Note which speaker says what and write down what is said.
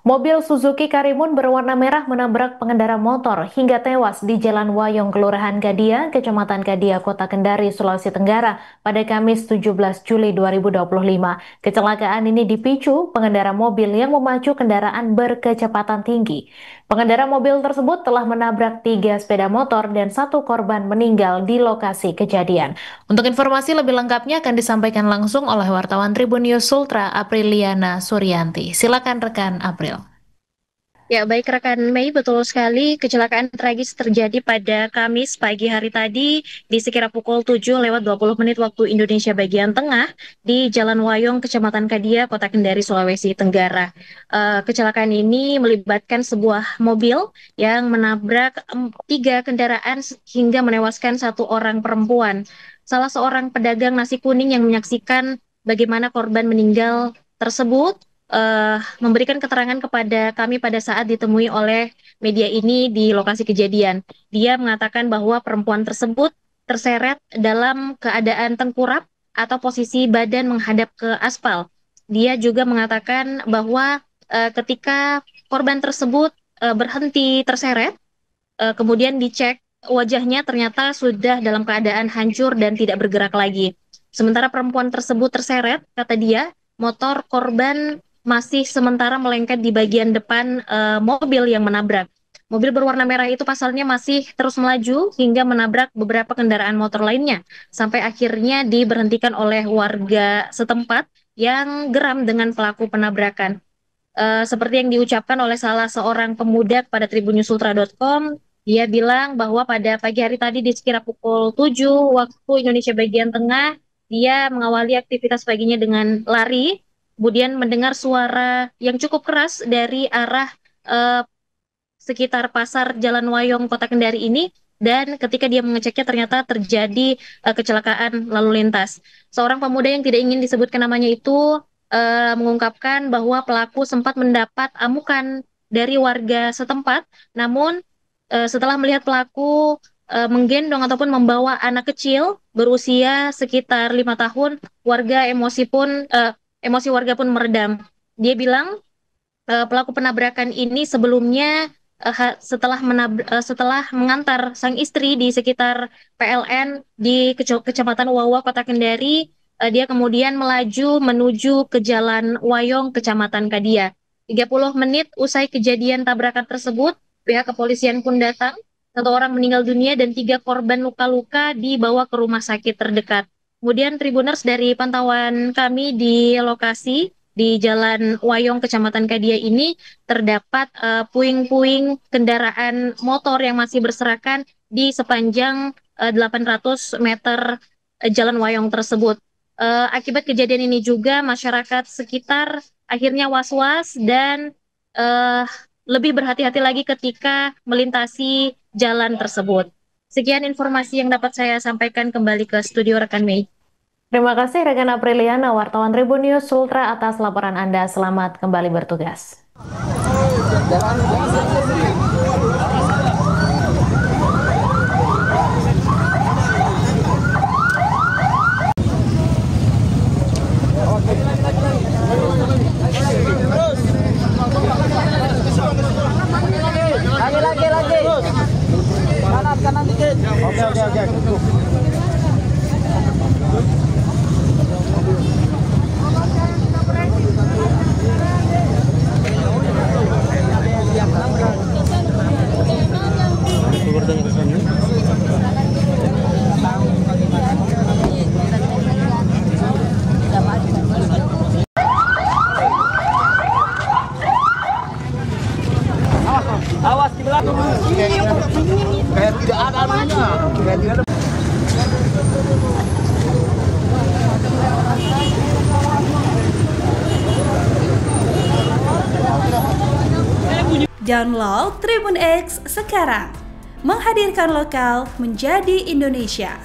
Speaker 1: Mobil Suzuki Karimun berwarna merah menabrak pengendara motor hingga tewas di Jalan Wayong, Kelurahan Gadia, Kecamatan Gadia, Kota Kendari, Sulawesi Tenggara pada Kamis 17 Juli 2025. Kecelakaan ini dipicu pengendara mobil yang memacu kendaraan berkecepatan tinggi. Pengendara mobil tersebut telah menabrak 3 sepeda motor dan 1 korban meninggal di lokasi kejadian. Untuk informasi lebih lengkapnya akan disampaikan langsung oleh wartawan Tribun News Sultra Apriliana Suryanti. Silakan rekan April.
Speaker 2: Ya, baik rekan Mei, betul sekali kecelakaan tragis terjadi pada Kamis pagi hari tadi di sekira pukul 7:20 waktu Indonesia bagian tengah di Jalan Wayong, Kecamatan Kadia, Kota Kendari, Sulawesi Tenggara. Kecelakaan ini melibatkan sebuah mobil yang menabrak 3 kendaraan hingga menewaskan 1 orang perempuan. Salah seorang pedagang nasi kuning yang menyaksikan bagaimana korban meninggal tersebut memberikan keterangan kepada kami pada saat ditemui oleh media ini di lokasi kejadian. Dia mengatakan bahwa perempuan tersebut terseret dalam keadaan tengkurap atau posisi badan menghadap ke aspal. Dia juga mengatakan bahwa ketika korban tersebut berhenti terseret, kemudian dicek wajahnya ternyata sudah dalam keadaan hancur dan tidak bergerak lagi. Sementara perempuan tersebut terseret, kata dia, motor korban masih sementara melengket di bagian depan mobil yang menabrak. Mobil berwarna merah itu pasalnya masih terus melaju hingga menabrak beberapa kendaraan motor lainnya, sampai akhirnya diberhentikan oleh warga setempat yang geram dengan pelaku penabrakan. Seperti yang diucapkan oleh salah seorang pemuda pada tribunnyusultra.com, dia bilang bahwa pada pagi hari tadi di sekitar pukul 7 waktu Indonesia bagian tengah, dia mengawali aktivitas paginya dengan lari, kemudian mendengar suara yang cukup keras dari arah eh, sekitar pasar Jalan Wayong, Kota Kendari ini, dan ketika dia mengeceknya ternyata terjadi kecelakaan lalu lintas. Seorang pemuda yang tidak ingin disebutkan namanya itu mengungkapkan bahwa pelaku sempat mendapat amukan dari warga setempat, namun setelah melihat pelaku menggendong ataupun membawa anak kecil berusia sekitar 5 tahun, emosi warga pun meredam. Dia bilang pelaku penabrakan ini sebelumnya setelah mengantar sang istri di sekitar PLN di Kecamatan Wawa, Kota Kendari, dia kemudian melaju menuju ke Jalan Wayong, Kecamatan Kadia. 30 menit usai kejadian tabrakan tersebut, pihak kepolisian pun datang. 1 orang meninggal dunia dan 3 korban luka-luka dibawa ke rumah sakit terdekat. Kemudian Tribuners, dari pantauan kami di lokasi di Jalan Wayong, Kecamatan Kadia ini terdapat puing-puing kendaraan motor yang masih berserakan di sepanjang 800 meter Jalan Wayong tersebut. Akibat kejadian ini juga masyarakat sekitar akhirnya was-was dan uh, lebih berhati-hati lagi ketika melintasi jalan tersebut. Sekian informasi yang dapat saya sampaikan, kembali ke studio rekan Mei.
Speaker 1: Terima kasih rekan Apriliana, wartawan Tribun News Sultra atas laporan Anda. Selamat kembali bertugas.
Speaker 3: Lagi. Kanan dikit. Oke. Awas di belakang. Kayak tidak ada anunya. Kayak tidak ada.
Speaker 4: Download Tribun X sekarang. Menghadirkan lokal menjadi Indonesia.